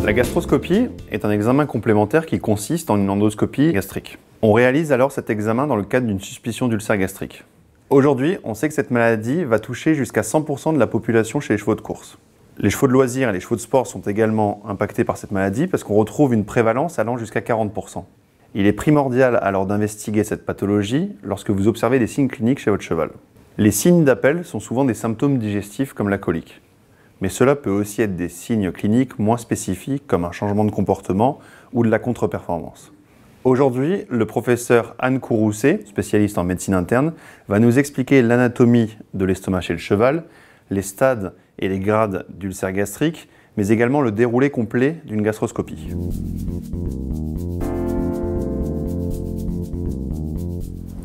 La gastroscopie est un examen complémentaire qui consiste en une endoscopie gastrique. On réalise alors cet examen dans le cadre d'une suspicion d'ulcère gastrique. Aujourd'hui, on sait que cette maladie va toucher jusqu'à 100% de la population chez les chevaux de course. Les chevaux de loisirs et les chevaux de sport sont également impactés par cette maladie parce qu'on retrouve une prévalence allant jusqu'à 40%. Il est primordial alors d'investiguer cette pathologie lorsque vous observez des signes cliniques chez votre cheval. Les signes d'appel sont souvent des symptômes digestifs comme la colique. Mais cela peut aussi être des signes cliniques moins spécifiques comme un changement de comportement ou de la contre-performance. Aujourd'hui, le professeur Anne Courroucé, spécialiste en médecine interne, va nous expliquer l'anatomie de l'estomac chez le cheval, les stades et les grades d'ulcère gastrique, mais également le déroulé complet d'une gastroscopie.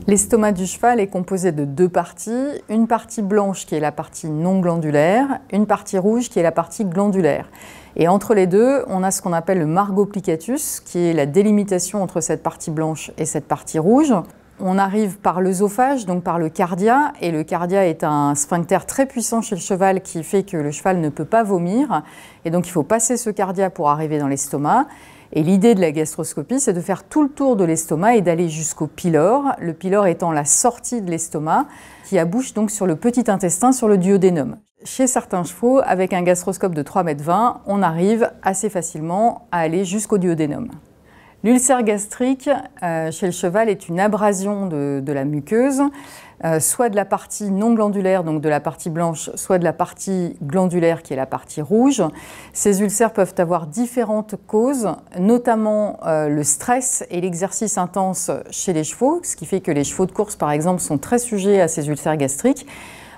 L'estomac du cheval est composé de deux parties, une partie blanche qui est la partie non glandulaire, une partie rouge qui est la partie glandulaire. Et entre les deux, on a ce qu'on appelle le margo plicatus, qui est la délimitation entre cette partie blanche et cette partie rouge. On arrive par l'œsophage, donc par le cardia, et le cardia est un sphincter très puissant chez le cheval qui fait que le cheval ne peut pas vomir. Et donc il faut passer ce cardia pour arriver dans l'estomac. Et l'idée de la gastroscopie, c'est de faire tout le tour de l'estomac et d'aller jusqu'au pylore, le pylore étant la sortie de l'estomac qui abouche donc sur le petit intestin, sur le duodénum. Chez certains chevaux, avec un gastroscope de 3,20 m, on arrive assez facilement à aller jusqu'au duodénum. L'ulcère gastrique chez le cheval est une abrasion de la muqueuse, soit de la partie non glandulaire, donc de la partie blanche, soit de la partie glandulaire qui est la partie rouge. Ces ulcères peuvent avoir différentes causes, notamment le stress et l'exercice intense chez les chevaux, ce qui fait que les chevaux de course, par exemple, sont très sujets à ces ulcères gastriques,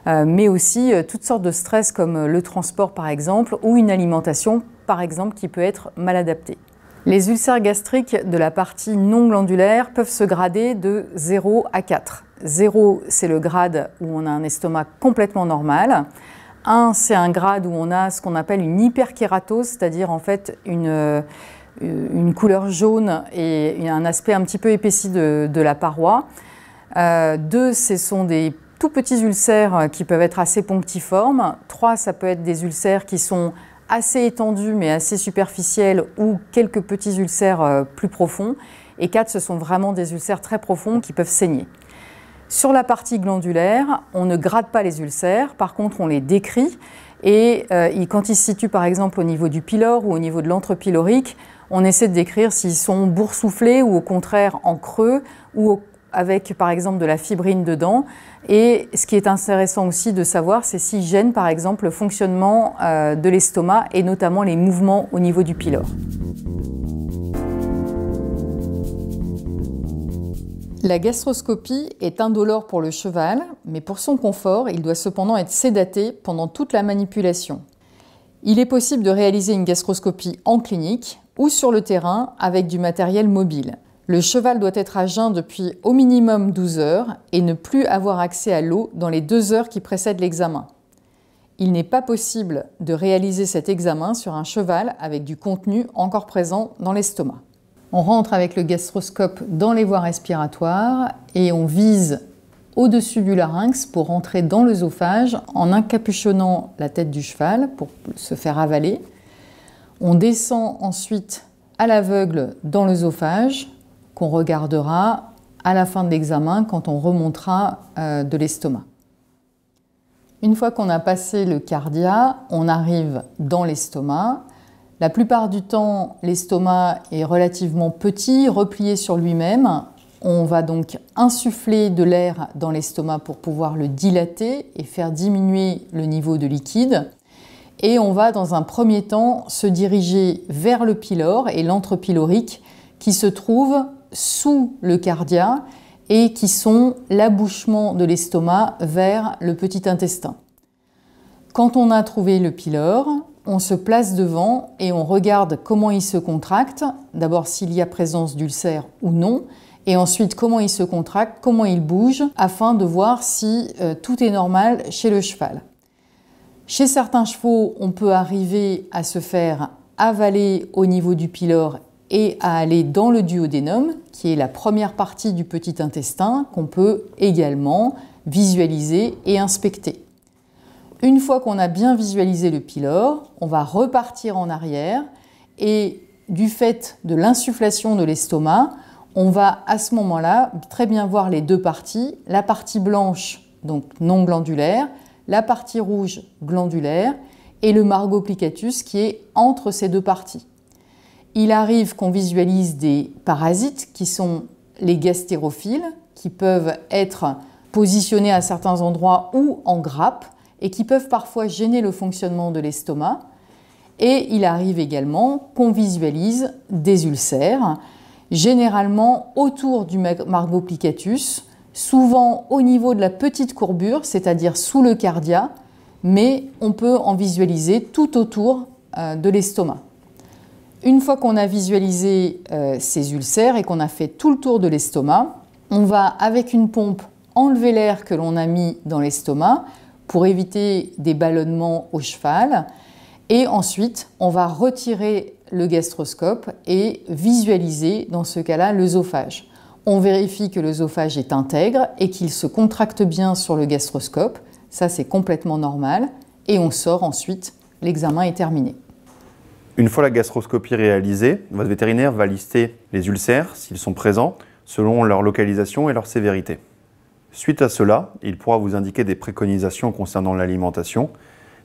mais aussi toutes sortes de stress comme le transport, par exemple, ou une alimentation, par exemple, qui peut être mal adaptée. Les ulcères gastriques de la partie non glandulaire peuvent se grader de 0 à 4. 0, c'est le grade où on a un estomac complètement normal. 1, c'est un grade où on a ce qu'on appelle une hyperkératose, c'est-à-dire en fait une couleur jaune et un aspect un petit peu épaissi de la paroi. 2, ce sont des tout petits ulcères qui peuvent être assez punctiformes. 3, ça peut être des ulcères qui sont assez étendus mais assez superficiels ou quelques petits ulcères plus profonds. Et 4, ce sont vraiment des ulcères très profonds qui peuvent saigner. Sur la partie glandulaire, on ne grade pas les ulcères, par contre on les décrit et quand ils se situent par exemple au niveau du pylore ou au niveau de l'entrepylorique, on essaie de décrire s'ils sont boursouflés ou au contraire en creux ou avec par exemple de la fibrine dedans. Et ce qui est intéressant aussi de savoir, c'est s'ils gênent par exemple le fonctionnement de l'estomac et notamment les mouvements au niveau du pylore. La gastroscopie est indolore pour le cheval, mais pour son confort, il doit cependant être sédaté pendant toute la manipulation. Il est possible de réaliser une gastroscopie en clinique ou sur le terrain avec du matériel mobile. Le cheval doit être à jeun depuis au minimum 12 heures et ne plus avoir accès à l'eau dans les 2 heures qui précèdent l'examen. Il n'est pas possible de réaliser cet examen sur un cheval avec du contenu encore présent dans l'estomac. On rentre avec le gastroscope dans les voies respiratoires et on vise au-dessus du larynx pour rentrer dans l'œsophage en encapuchonnant la tête du cheval pour se faire avaler. On descend ensuite à l'aveugle dans l'œsophage qu'on regardera à la fin de l'examen quand on remontera de l'estomac. Une fois qu'on a passé le cardia, on arrive dans l'estomac. La plupart du temps, l'estomac est relativement petit, replié sur lui-même. On va donc insuffler de l'air dans l'estomac pour pouvoir le dilater et faire diminuer le niveau de liquide. Et on va dans un premier temps se diriger vers le pylore et l'entrepylorique qui se trouve sous le cardia et qui sont l'abouchement de l'estomac vers le petit intestin. Quand on a trouvé le pylore, on se place devant et on regarde comment il se contracte, d'abord s'il y a présence d'ulcère ou non, et ensuite comment il se contracte, comment il bouge, afin de voir si tout est normal chez le cheval. Chez certains chevaux, on peut arriver à se faire avaler au niveau du pylore et à aller dans le duodénum, qui est la première partie du petit intestin qu'on peut également visualiser et inspecter. Une fois qu'on a bien visualisé le pylore, on va repartir en arrière et du fait de l'insufflation de l'estomac, on va à ce moment-là très bien voir les deux parties, la partie blanche, donc non glandulaire, la partie rouge glandulaire et le margoplicatus qui est entre ces deux parties. Il arrive qu'on visualise des parasites qui sont les gastérophiles, qui peuvent être positionnés à certains endroits ou en grappe et qui peuvent parfois gêner le fonctionnement de l'estomac. Et il arrive également qu'on visualise des ulcères, généralement autour du margoplicatus, souvent au niveau de la petite courbure, c'est-à-dire sous le cardia, mais on peut en visualiser tout autour de l'estomac. Une fois qu'on a visualisé ces ulcères et qu'on a fait tout le tour de l'estomac, on va avec une pompe enlever l'air que l'on a mis dans l'estomac pour éviter des ballonnements au cheval. Et ensuite, on va retirer le gastroscope et visualiser dans ce cas-là l'œsophage. On vérifie que l'œsophage est intègre et qu'il se contracte bien sur le gastroscope. Ça, c'est complètement normal. Et on sort ensuite. L'examen est terminé. Une fois la gastroscopie réalisée, votre vétérinaire va lister les ulcères, s'ils sont présents, selon leur localisation et leur sévérité. Suite à cela, il pourra vous indiquer des préconisations concernant l'alimentation,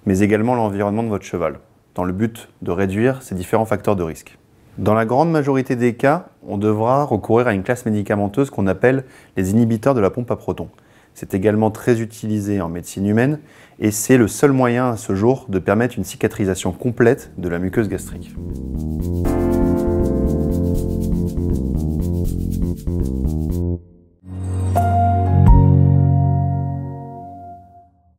mais également l'environnement de votre cheval, dans le but de réduire ces différents facteurs de risque. Dans la grande majorité des cas, on devra recourir à une classe médicamenteuse qu'on appelle les inhibiteurs de la pompe à protons. C'est également très utilisé en médecine humaine et c'est le seul moyen à ce jour de permettre une cicatrisation complète de la muqueuse gastrique.